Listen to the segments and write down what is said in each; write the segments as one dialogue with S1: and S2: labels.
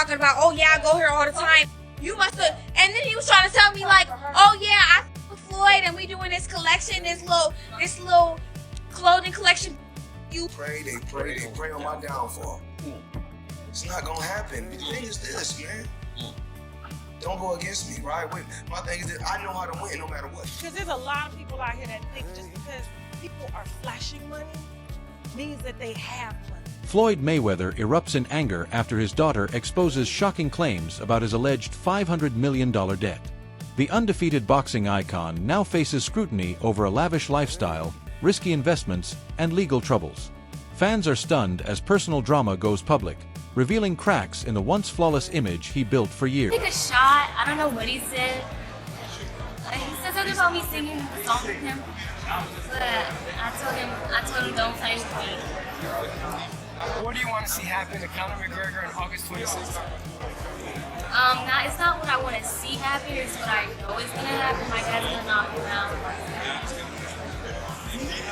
S1: talking about, oh yeah, I go here all the time. You must have, and then he was trying to tell me like, oh yeah, I with Floyd and we doing this collection, this little clothing collection.
S2: They pray on my downfall. It's not gonna happen. The thing is this, man. Don't go against me, right? My thing is that I know how to win no matter what.
S3: Because there's a lot of people out here that think just because people are flashing money means that they have money.
S4: Floyd Mayweather erupts in anger after his daughter exposes shocking claims about his alleged $500 million debt. The undefeated boxing icon now faces scrutiny over a lavish lifestyle, risky investments, and legal troubles. Fans are stunned as personal drama goes public, revealing cracks in the once flawless image he built for years.
S5: Take a shot. I don't know what he said. He said something about me singing the song with him, but I told him don't play with me.
S6: What do you want to see happen to Conor McGregor on August 26th?
S5: Now it's not what I want to see happen. It's what I know is gonna happen. My dad's gonna knock him out.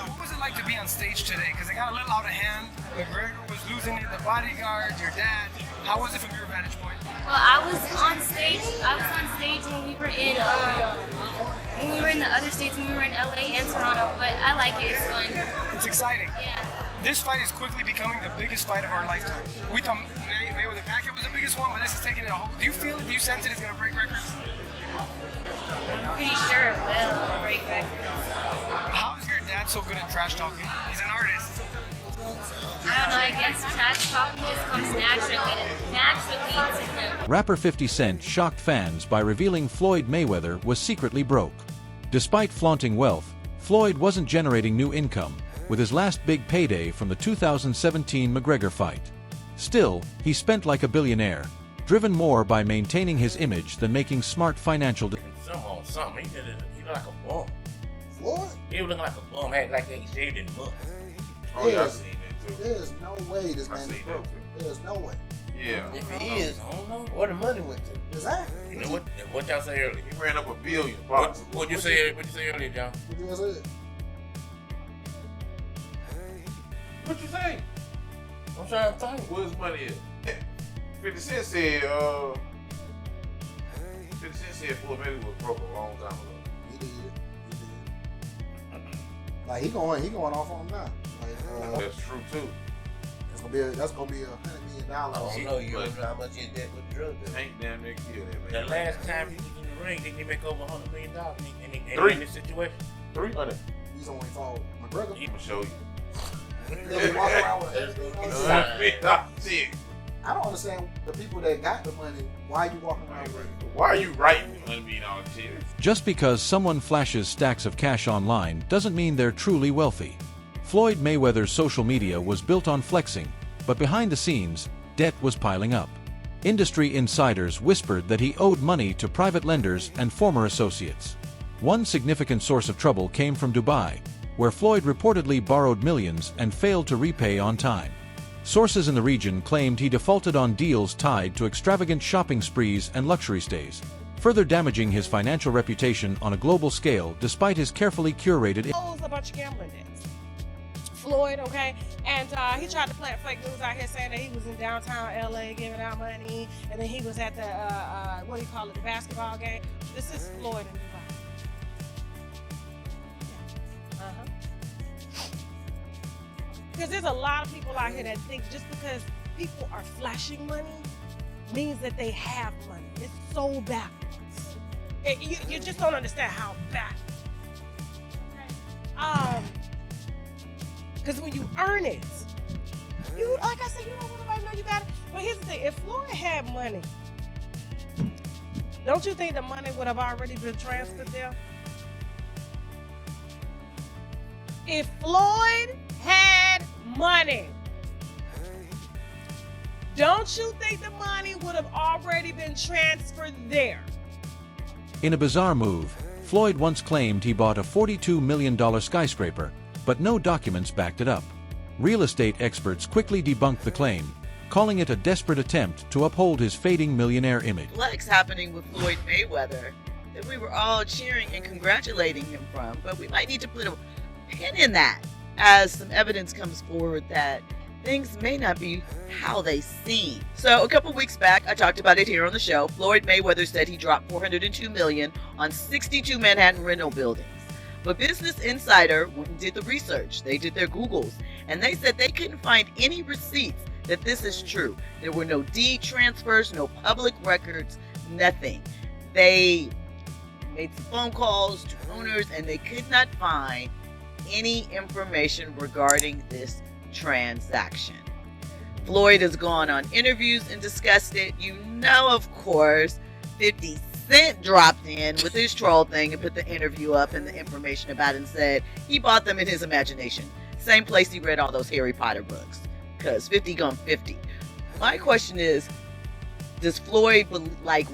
S6: What was it like to be on stage today? Because it got a little out of hand. McGregor was losing it, the bodyguard, your dad. How was it from your vantage point?
S5: Well, I was on stage when we were in the other states, when we were in LA and Toronto. But I like it. It's fun.
S6: It's exciting.
S5: Yeah.
S6: This fight is quickly becoming the biggest fight of our lifetime. We thought Mayweather Pacquiao was the biggest one, but this is taking it a whole. Do you feel it? Do you sense it? It's gonna break records?
S5: I'm pretty sure it will break records.
S6: How is your dad so good at trash talking? He's an artist.
S5: I don't know, I guess trash talking just comes naturally to him.
S4: Rapper 50 Cent shocked fans by revealing Floyd Mayweather was secretly broke. Despite flaunting wealth, Floyd wasn't generating new income, with his last big payday from the 2017 McGregor fight. Still, he spent like a billionaire, driven more by maintaining his image than making smart financial decisions.
S7: Something. He looked like a bum.
S2: Floyd?
S7: He was looking like a bum. Had like he shaved in the mud.
S8: Oh, yeah, I seen it too.
S2: There's no way this man is broke. There's no way.
S8: Yeah.
S7: If he is, I don't know where the money went to.
S2: Exactly.
S7: You know what y'all say earlier?
S8: He ran up $1 billion.
S7: What'd you say earlier, John?
S2: What you said?
S8: What you say?
S7: I'm trying to think.
S8: What his money is? 50 Cent said, 50 Cent said Floyd Mayweather was broke a long time ago.
S2: He did. Like he going off on him now. Like,
S8: that's true too.
S2: That's gonna be $100 million.
S7: I don't know. You don't know how much he did with the drug deal.
S8: Tank damn near killed that man.
S7: The last time he was in the ring, didn't he make over $100 million in this situation?
S8: 300.
S2: He's only fought McGregor.
S8: He can show you.
S2: They walk around with
S8: Shit.
S2: I don't understand the people that got the money. Why you walking around with it?
S8: Why are you writing $100 million shit?
S4: Just because someone flashes stacks of cash online doesn't mean they're truly wealthy. Floyd Mayweather's social media was built on flexing, but behind the scenes, debt was piling up. Industry insiders whispered that he owed money to private lenders and former associates. One significant source of trouble came from Dubai, where Floyd reportedly borrowed millions and failed to repay on time. Sources in the region claimed he defaulted on deals tied to extravagant shopping sprees and luxury stays, further damaging his financial reputation on a global scale despite his carefully curated.
S3: Owes a bunch of gambling debts. Floyd, okay? And he tried to plant fake news out here saying that he was in downtown LA giving out money, and then he was at the, the basketball game. This is Floyd in Dubai. Because there's a lot of people out here that think just because people are flashing money means that they have money. It's so backwards. You just don't understand how backwards. Because when you earn it, like I said, you don't want nobody to know you got it. But here's the thing, if Floyd had money, don't you think the money would have already been transferred there? If Floyd had money, don't you think the money would have already been transferred there?
S4: In a bizarre move, Floyd once claimed he bought a $42 million skyscraper, but no documents backed it up. Real estate experts quickly debunked the claim, calling it a desperate attempt to uphold his fading millionaire image.
S9: Flex happening with Floyd Mayweather that we were all cheering and congratulating him from, but we might need to put a pin in that as some evidence comes forward that things may not be how they seem. So a couple weeks back, I talked about it here on the show. Floyd Mayweather said he dropped $402 million on 62 Manhattan rental buildings. But Business Insider went and did the research. They did their Googles, and they said they couldn't find any receipts that this is true. There were no deed transfers, no public records, nothing. They made some phone calls to owners, and they could not find any information regarding this transaction. Floyd has gone on interviews and discussed it. You know, of course, 50 Cent dropped in with his troll thing and put the interview up and the information about it and said he bought them in his imagination. Same place he read all those Harry Potter books. Because 50 gone 50. My question is, does Floyd,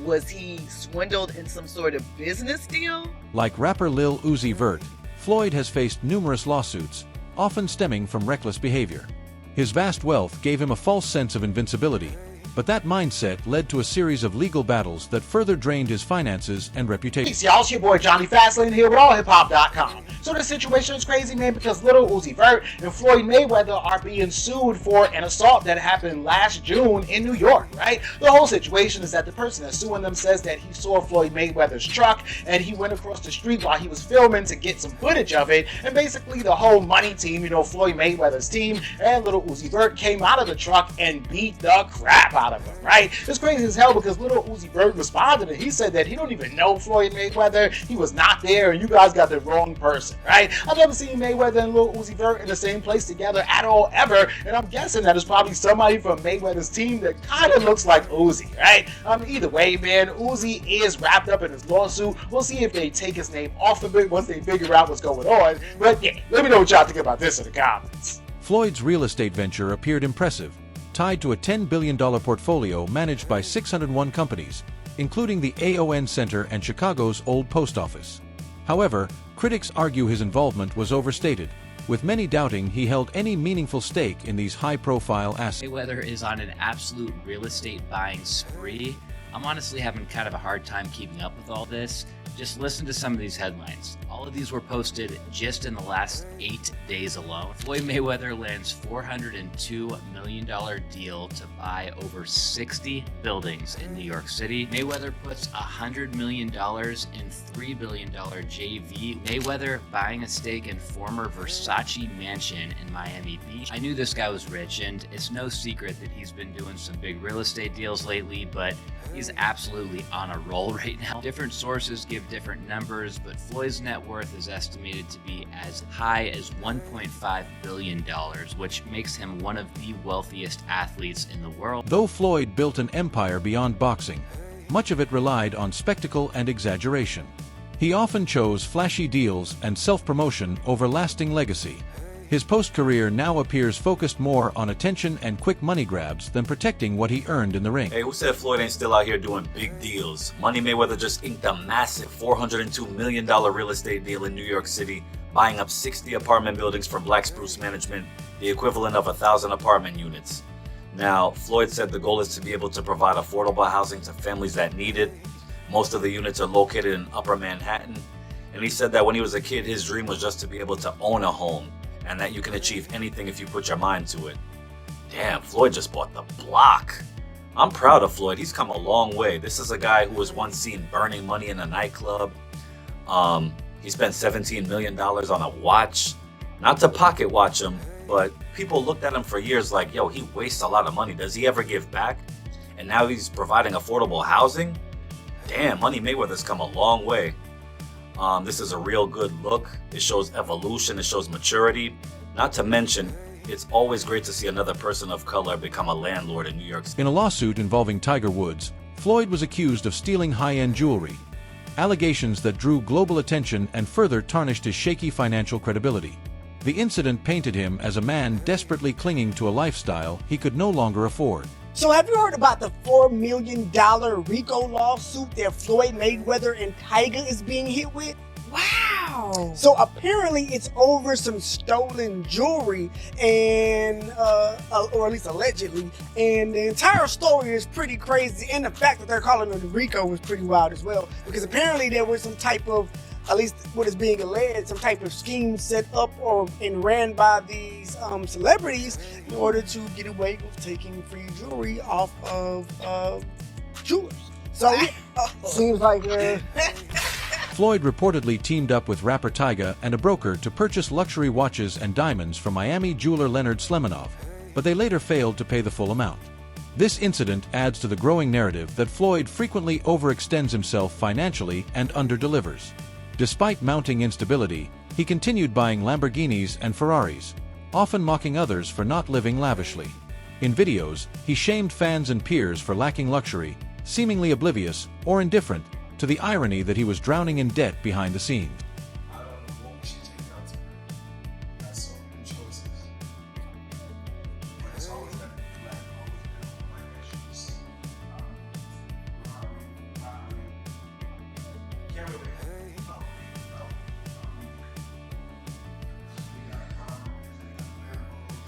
S9: was he swindled in some sort of business deal?
S4: Like rapper Lil Uzi Vert, Floyd has faced numerous lawsuits, often stemming from reckless behavior. His vast wealth gave him a false sense of invincibility, but that mindset led to a series of legal battles that further drained his finances and reputation.
S10: Peace, y'all. It's your boy Johnny Fastlane here with allhiphop.com. So the situation is crazy, man, because Lil Uzi Vert and Floyd Mayweather are being sued for an assault that happened last June in New York, right? The whole situation is that the person that's suing them says that he saw Floyd Mayweather's truck and he went across the street while he was filming to get some footage of it, and basically the whole money team, Floyd Mayweather's team and Lil Uzi Vert came out of the truck and beat the crap out of him, right? It's crazy as hell because Lil Uzi Vert responded and he said that he don't even know Floyd Mayweather, he was not there, and you guys got the wrong person, right? I've never seen Mayweather and Lil Uzi Vert in the same place together at all, ever, and I'm guessing that it's probably somebody from Mayweather's team that kind of looks like Uzi, right? Either way, man, Uzi is wrapped up in his lawsuit. We'll see if they take his name off of it once they figure out what's going on, but yeah, let me know what y'all think about this in the comments.
S4: Floyd's real estate venture appeared impressive, tied to a $10 billion portfolio managed by 601 companies, including the AON Center and Chicago's Old Post Office. However, critics argue his involvement was overstated, with many doubting he held any meaningful stake in these high-profile assets.
S11: Mayweather is on an absolute real estate buying spree. I'm honestly having kind of a hard time keeping up with all this. Just listen to some of these headlines. All of these were posted just in the last 8 days alone. Floyd Mayweather lands $402 million deal to buy over 60 buildings in New York City. Mayweather puts $100 million in $3 billion JV. Mayweather buying a stake in former Versace mansion in Miami Beach. I knew this guy was rich, and it's no secret that he's been doing some big real estate deals lately, but he's absolutely on a roll right now. Different sources give different numbers, but Floyd's net worth is estimated to be as high as $1.5 billion, which makes him one of the wealthiest athletes in the world.
S4: Though Floyd built an empire beyond boxing, much of it relied on spectacle and exaggeration. He often chose flashy deals and self-promotion over lasting legacy. His post-career now appears focused more on attention and quick money grabs than protecting what he earned in the ring.
S12: Hey, who said Floyd ain't still out here doing big deals? Money Mayweather just inked a massive $402 million real estate deal in New York City, buying up 60 apartment buildings from Black Spruce Management, the equivalent of 1,000 apartment units. Now, Floyd said the goal is to be able to provide affordable housing to families that need it. Most of the units are located in Upper Manhattan, and he said that when he was a kid, his dream was just to be able to own a home, and that you can achieve anything if you put your mind to it. Damn, Floyd just bought the block. I'm proud of Floyd. He's come a long way. This is a guy who was once seen burning money in a nightclub. He spent $17 million on a watch. Not to pocket watch him, but people looked at him for years like, yo, he wastes a lot of money. Does he ever give back? And now he's providing affordable housing? Damn, Money Mayweather's come a long way. This is a real good look. It shows evolution, it shows maturity. Not to mention, it's always great to see another person of color become a landlord in New York City.
S4: In a lawsuit involving Tiger Woods, Floyd was accused of stealing high-end jewelry, allegations that drew global attention and further tarnished his shaky financial credibility. The incident painted him as a man desperately clinging to a lifestyle he could no longer afford.
S13: So have you heard about the $4 million RICO lawsuit that Floyd Mayweather and Tiger is being hit with? Wow! So apparently it's over some stolen jewelry and, or at least allegedly, and the entire story is pretty crazy, and the fact that they're calling it RICO is pretty wild as well, because apparently there was some type of at least what is being alleged, some type of scheme set up and ran by these celebrities in order to get away with taking free jewelry off of jewelers. So seems like
S4: Floyd reportedly teamed up with rapper Tyga and a broker to purchase luxury watches and diamonds from Miami jeweler Leonard Slemanov, but they later failed to pay the full amount. This incident adds to the growing narrative that Floyd frequently overextends himself financially and underdelivers. Despite mounting instability, he continued buying Lamborghinis and Ferraris, often mocking others for not living lavishly. In videos, he shamed fans and peers for lacking luxury, seemingly oblivious or indifferent to the irony that he was drowning in debt behind the scenes.
S2: I don't know what we should take out to her. That's so many choices. But it's always got to be black, always been on black issues. Can't really. No. We got crime, we got Lambos,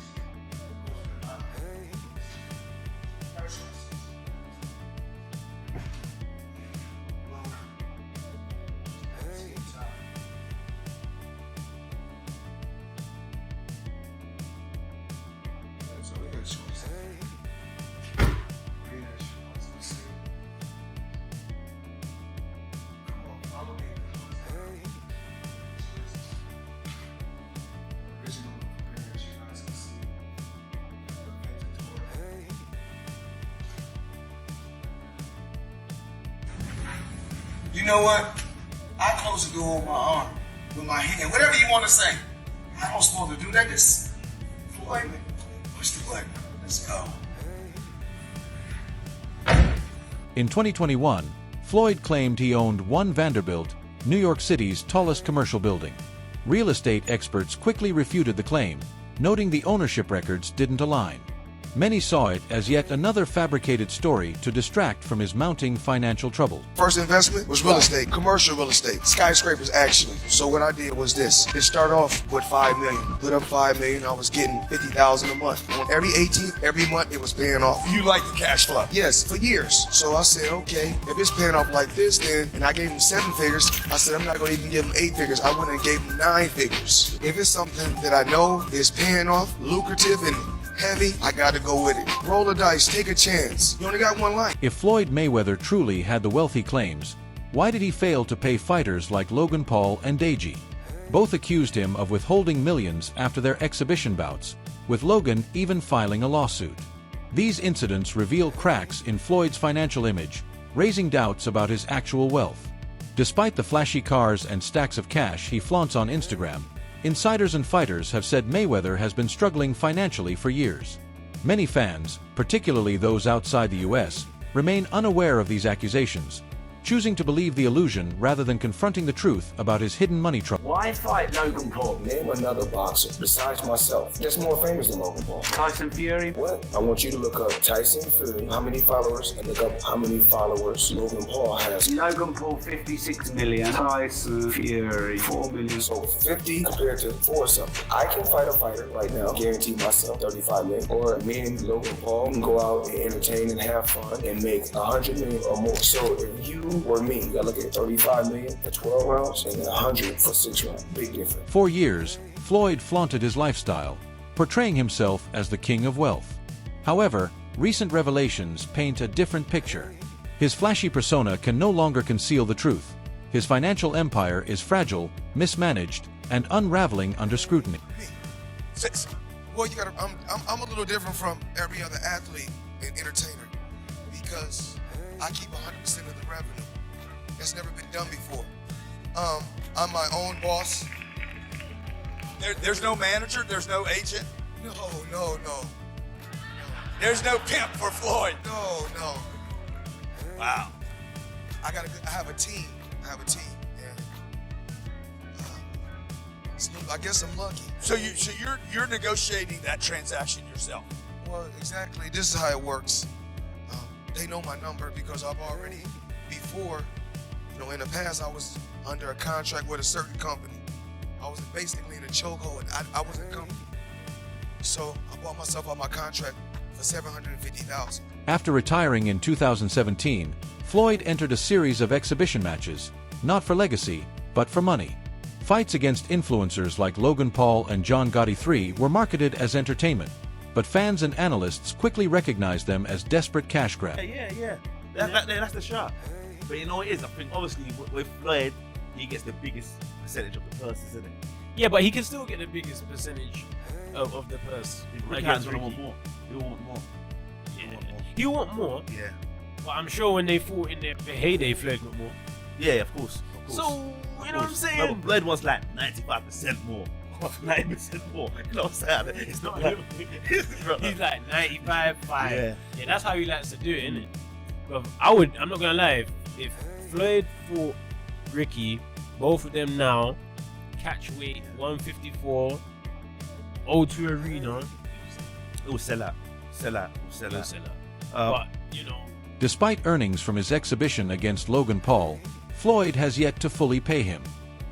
S2: You know what? I close the door with my arm, with my hand, whatever you want to say. I don't supposed to do that. Just Floyd, push the button. Let's go.
S4: In 2021, Floyd claimed he owned One Vanderbilt, New York City's tallest commercial building. Real estate experts quickly refuted the claim, noting the ownership records didn't align. Many saw it as yet another fabricated story to distract from his mounting financial trouble.
S2: First investment was real estate, commercial real estate, skyscrapers actually. So what I did was this. It started off with $5 million. Put up $5 million, I was getting $50,000 a month. On every 18th, every month, it was paying off.
S14: You like the cash flow?
S2: Yes, for years. So I said, okay, if it's paying off like this then, and I gave him 7 figures, I said I'm not gonna even give him 8 figures. I went and gave him 9 figures. If it's something that I know is paying off, lucrative and heavy, I gotta go with it. Roll the dice, take a chance. You only got one life.
S4: If Floyd Mayweather truly had the wealth he claims, why did he fail to pay fighters like Logan Paul and Deji? Both accused him of withholding millions after their exhibition bouts, with Logan even filing a lawsuit. These incidents reveal cracks in Floyd's financial image, raising doubts about his actual wealth. Despite the flashy cars and stacks of cash he flaunts on Instagram, insiders and fighters have said Mayweather has been struggling financially for years. Many fans, particularly those outside the US, remain unaware of these accusations, choosing to believe the illusion rather than confronting the truth about his hidden money trouble.
S15: Why fight Logan Paul?
S2: Name another boxer besides myself that's more famous than Logan Paul.
S15: Tyson Fury?
S2: What? I want you to look up Tyson Fury, how many followers, and look up how many followers Logan Paul has.
S15: Logan Paul 56 million, Tyson Fury 4 million.
S2: So 50 compared to 4 something. I can fight a fighter right now, guarantee myself 35 million. Or me and Logan Paul can go out and entertain and have fun and make 100 million or more. So if you or me, you gotta look at 35 million for 12 rounds and then 100 for 6 rounds. Big difference.
S4: For years, Floyd flaunted his lifestyle, portraying himself as the king of wealth. However, recent revelations paint a different picture. His flashy persona can no longer conceal the truth. His financial empire is fragile, mismanaged, and unraveling under scrutiny.
S2: Well, you gotta. I'm a little different from every other athlete and entertainer because I keep 100% of the revenue. That's never been done before. I'm my own boss.
S14: There's no manager, there's no agent.
S2: No.
S14: There's no pimp for Floyd.
S2: No.
S14: Wow.
S2: I have a team. And so I guess I'm lucky.
S14: So you're negotiating that transaction yourself.
S2: Well, exactly. This is how it works. They know my number because I've already before. In the past, I was under a contract with a certain company. I was basically in a chokehold. I wasn't comfortable. So I bought myself out my contract for $750,000.
S4: After retiring in 2017, Floyd entered a series of exhibition matches, not for legacy, but for money. Fights against influencers like Logan Paul and John Gotti III were marketed as entertainment, but fans and analysts quickly recognized them as desperate cash grabs.
S16: Yeah. That's the shot. But you know what it is? I think obviously with Floyd, he gets the biggest percentage of the purse, isn't it?
S7: Yeah, but he can still get the biggest percentage of the purse.
S16: Ricky Hatton's gonna want more. He'll want more.
S7: Yeah. He'll want more.
S16: Yeah.
S7: But I'm sure when they fought in their heyday, Floyd got more.
S16: Yeah, of course.
S7: So, you know what I'm saying?
S16: No, Floyd wants like 95% more. 90% more. You know what I'm saying? It's not like
S7: He's like 95, 5.
S16: Yeah.
S7: Yeah, that's how he likes to do it, innit? But I'm not gonna lie, if Floyd fought Ricky, both of them now, catch weight 154, O2 Arena,
S16: it will sell out.
S7: But, you know.
S4: Despite earnings from his exhibition against Logan Paul, Floyd has yet to fully pay him.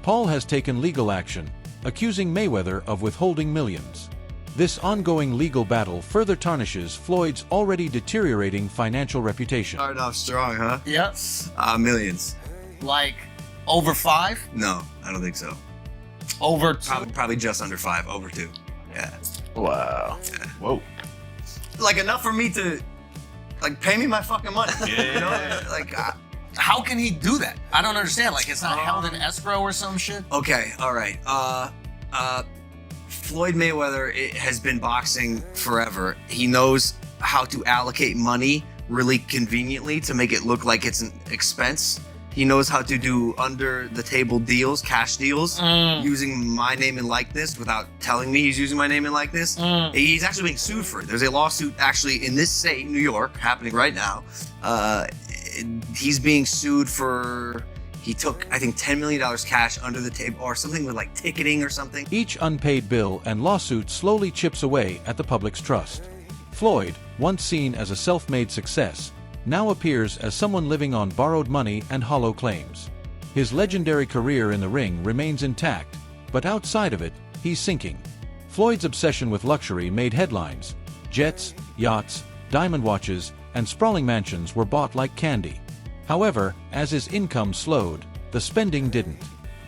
S4: Paul has taken legal action, accusing Mayweather of withholding millions. This ongoing legal battle further tarnishes Floyd's already deteriorating financial reputation.
S17: Started off strong, huh?
S18: Yep.
S17: Millions.
S18: Like over 5?
S17: No, I don't think so.
S18: Over 2?
S17: Probably just under 5, over 2. Yeah.
S18: Wow.
S17: Yeah.
S18: Whoa.
S17: Like enough for me to, like, pay me my fucking money.
S18: Yeah.
S17: You know? Like,
S18: how can he do that? I don't understand. Like, it's not held in escrow or some shit?
S17: okay, all right. Floyd Mayweather has been boxing forever. He knows how to allocate money really conveniently to make it look like it's an expense. He knows how to do under-the-table deals, cash deals, using my name and likeness without telling me he's using my name and likeness. He's actually being sued for it. There's a lawsuit actually in this state, New York, happening right now. He's being sued for, he took, I think, $10 million cash under the table or something with like ticketing or something.
S4: Each unpaid bill and lawsuit slowly chips away at the public's trust. Floyd, once seen as a self-made success, now appears as someone living on borrowed money and hollow claims. His legendary career in the ring remains intact, but outside of it, he's sinking. Floyd's obsession with luxury made headlines. Jets, yachts, diamond watches, and sprawling mansions were bought like candy. However, as his income slowed, the spending didn't.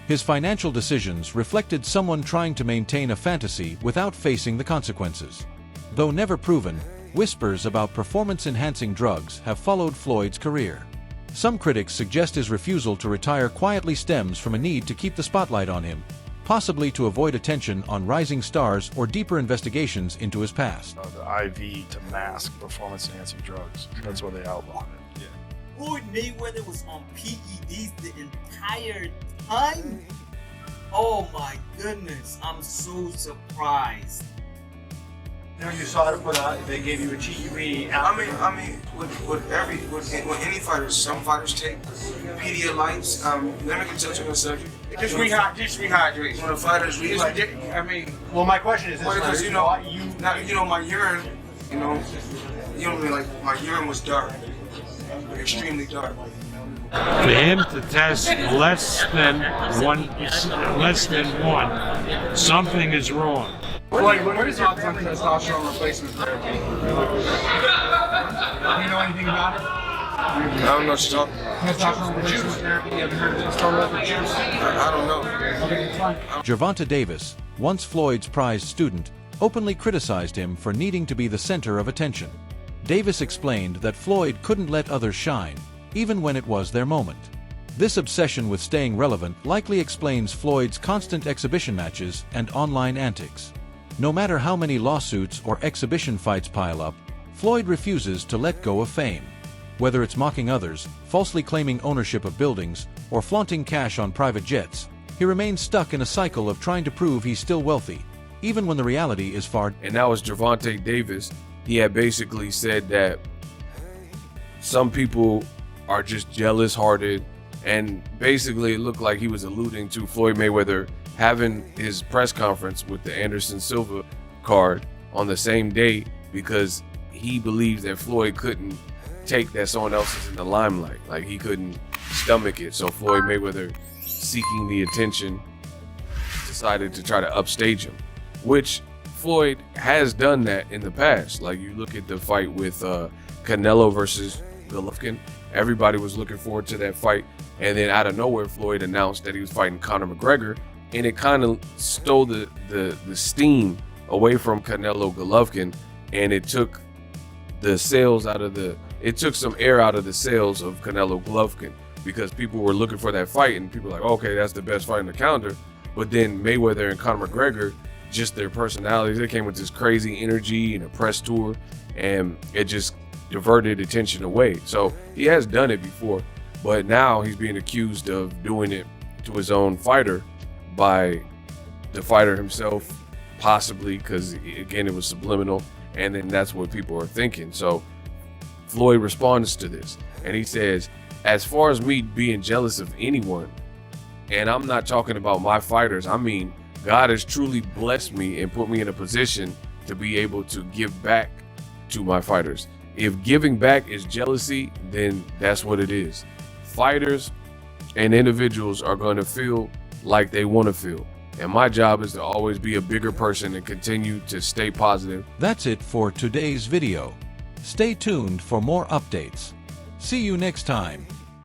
S4: His financial decisions reflected someone trying to maintain a fantasy without facing the consequences. Though never proven, whispers about performance-enhancing drugs have followed Floyd's career. Some critics suggest his refusal to retire quietly stems from a need to keep the spotlight on him, possibly to avoid attention on rising stars or deeper investigations into his past.
S19: The IV to mask performance-enhancing drugs. That's what they outlawed it. Yeah.
S20: Floyd Mayweather was on PEDs the entire time? Oh my goodness, I'm so surprised.
S2: You know, you saw it put out, they gave you a GUE. I mean, with any fighters, some fighters take Pedialytes, let me continue to the subject. Just rehydrate. When a fighter's rehydrate, I mean,
S10: well, my question is this:
S2: because you know, my urine, you know what I mean, like my urine was dark, extremely dark.
S21: For him to test less than one, something is wrong.
S22: What is your thoughts on testosterone replacement therapy? Do you know anything about it?
S2: I don't know what you're talking about.
S22: Testosterone replacement therapy? You ever heard of testosterone juice?
S2: I don't know.
S22: Okay, it's fine.
S4: Gervonta Davis, once Floyd's prized student, openly criticized him for needing to be the center of attention. Davis explained that Floyd couldn't let others shine, even when it was their moment. This obsession with staying relevant likely explains Floyd's constant exhibition matches and online antics. No matter how many lawsuits or exhibition fights pile up, Floyd refuses to let go of fame. Whether it's mocking others, falsely claiming ownership of buildings, or flaunting cash on private jets, he remains stuck in a cycle of trying to prove he's still wealthy, even when the reality is far.
S23: And that was Gervonta Davis. He had basically said that some people are just jealous-hearted, and basically it looked like he was alluding to Floyd Mayweather having his press conference with the Anderson Silva card on the same day because he believes that Floyd couldn't take that someone else is in the limelight. Like, he couldn't stomach it. So Floyd Mayweather, seeking the attention, decided to try to upstage him, which Floyd has done that in the past. Like, you look at the fight with Canelo versus Golovkin, Everybody was looking forward to that fight. And then out of nowhere, Floyd announced that he was fighting Conor McGregor. And it kind of stole the steam away from Canelo Golovkin. And it took the sails out of it took some air out of the sails of Canelo Golovkin, because people were looking for that fight and people were like, okay, that's the best fight in the calendar. But then Mayweather and Conor McGregor, just their personalities, they came with this crazy energy and a press tour, and it just diverted attention away. So he has done it before, but now he's being accused of doing it to his own fighter by the fighter himself, possibly, because again, it was subliminal, and then that's what people are thinking. So Floyd responds to this, and he says, as far as me being jealous of anyone, and I'm not talking about my fighters, I mean, God has truly blessed me and put me in a position to be able to give back to my fighters. If giving back is jealousy, then that's what it is. Fighters and individuals are going to feel like they want to feel. And my job is to always be a bigger person and continue to stay positive.
S4: That's it for today's video. Stay tuned for more updates. See you next time.